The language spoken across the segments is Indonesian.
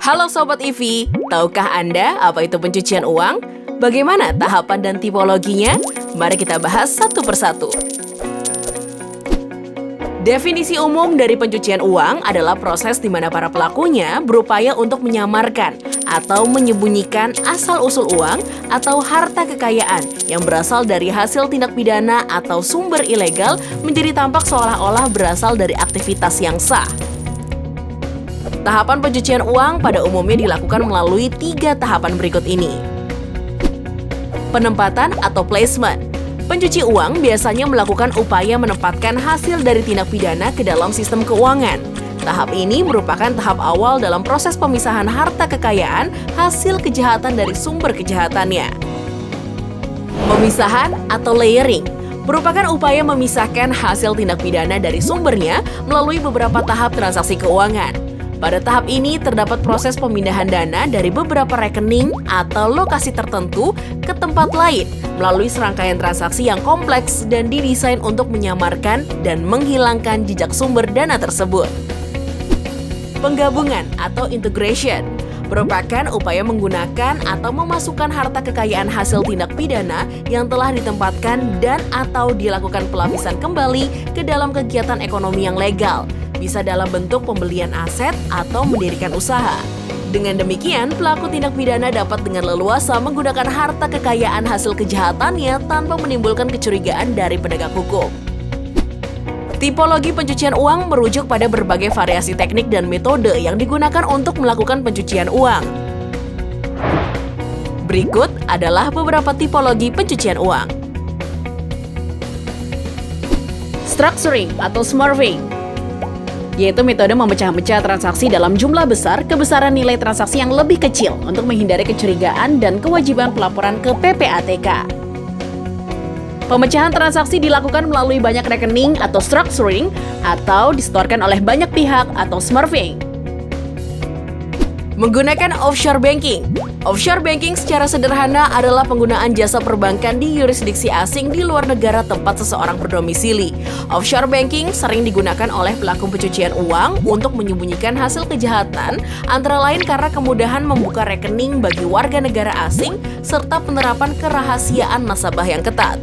Halo Sobat IVI, tahukah Anda apa itu pencucian uang? Bagaimana tahapan dan tipologinya? Mari kita bahas satu persatu. Definisi umum dari pencucian uang adalah proses di mana para pelakunya berupaya untuk menyamarkan atau menyembunyikan asal-usul uang atau harta kekayaan yang berasal dari hasil tindak pidana atau sumber ilegal menjadi tampak seolah-olah berasal dari aktivitas yang sah. Tahapan pencucian uang pada umumnya dilakukan melalui 3 tahapan berikut ini. Penempatan atau placement. Pencuci uang biasanya melakukan upaya menempatkan hasil dari tindak pidana ke dalam sistem keuangan. Tahap ini merupakan tahap awal dalam proses pemisahan harta kekayaan hasil kejahatan dari sumber kejahatannya. Pemisahan atau layering merupakan upaya memisahkan hasil tindak pidana dari sumbernya melalui beberapa tahap transaksi keuangan. Pada tahap ini terdapat proses pemindahan dana dari beberapa rekening atau lokasi tertentu ke tempat lain melalui serangkaian transaksi yang kompleks dan didesain untuk menyamarkan dan menghilangkan jejak sumber dana tersebut. Penggabungan atau integration merupakan upaya menggunakan atau memasukkan harta kekayaan hasil tindak pidana yang telah ditempatkan dan atau dilakukan pelapisan kembali ke dalam kegiatan ekonomi yang legal, bisa dalam bentuk pembelian aset atau mendirikan usaha. Dengan demikian, pelaku tindak pidana dapat dengan leluasa menggunakan harta kekayaan hasil kejahatannya tanpa menimbulkan kecurigaan dari penegak hukum. Tipologi pencucian uang merujuk pada berbagai variasi teknik dan metode yang digunakan untuk melakukan pencucian uang. Berikut adalah beberapa tipologi pencucian uang. Structuring atau smurfing, yaitu metode memecah-mecah transaksi dalam jumlah besar kebesaran nilai transaksi yang lebih kecil untuk menghindari kecurigaan dan kewajiban pelaporan ke PPATK. Pemecahan transaksi dilakukan melalui banyak rekening atau structuring atau disetorkan oleh banyak pihak atau smurfing. Menggunakan offshore banking. Offshore banking secara sederhana adalah penggunaan jasa perbankan di yurisdiksi asing di luar negara tempat seseorang berdomisili. Offshore banking sering digunakan oleh pelaku pencucian uang untuk menyembunyikan hasil kejahatan, antara lain karena kemudahan membuka rekening bagi warga negara asing serta penerapan kerahasiaan nasabah yang ketat.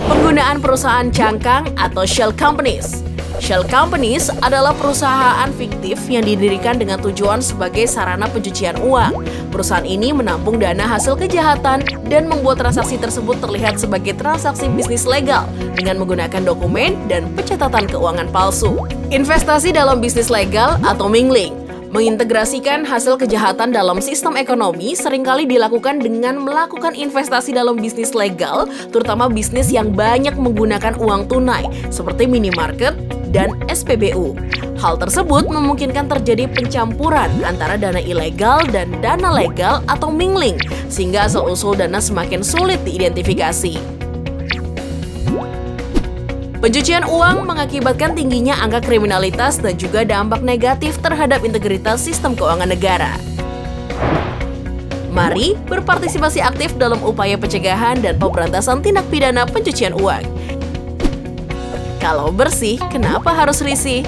Penggunaan perusahaan cangkang atau shell companies. Shell companies adalah perusahaan fiktif yang didirikan dengan tujuan sebagai sarana pencucian uang. Perusahaan ini menampung dana hasil kejahatan dan membuat transaksi tersebut terlihat sebagai transaksi bisnis legal dengan menggunakan dokumen dan pencatatan keuangan palsu. Investasi dalam bisnis legal atau mingling. Mengintegrasikan hasil kejahatan dalam sistem ekonomi seringkali dilakukan dengan melakukan investasi dalam bisnis legal, terutama bisnis yang banyak menggunakan uang tunai, seperti minimarket dan SPBU. Hal tersebut memungkinkan terjadi pencampuran antara dana ilegal dan dana legal atau mingling, sehingga asal-usul dana semakin sulit diidentifikasi. Pencucian uang mengakibatkan tingginya angka kriminalitas dan juga dampak negatif terhadap integritas sistem keuangan negara. Mari berpartisipasi aktif dalam upaya pencegahan dan pemberantasan tindak pidana pencucian uang. Kalau bersih, kenapa harus risih?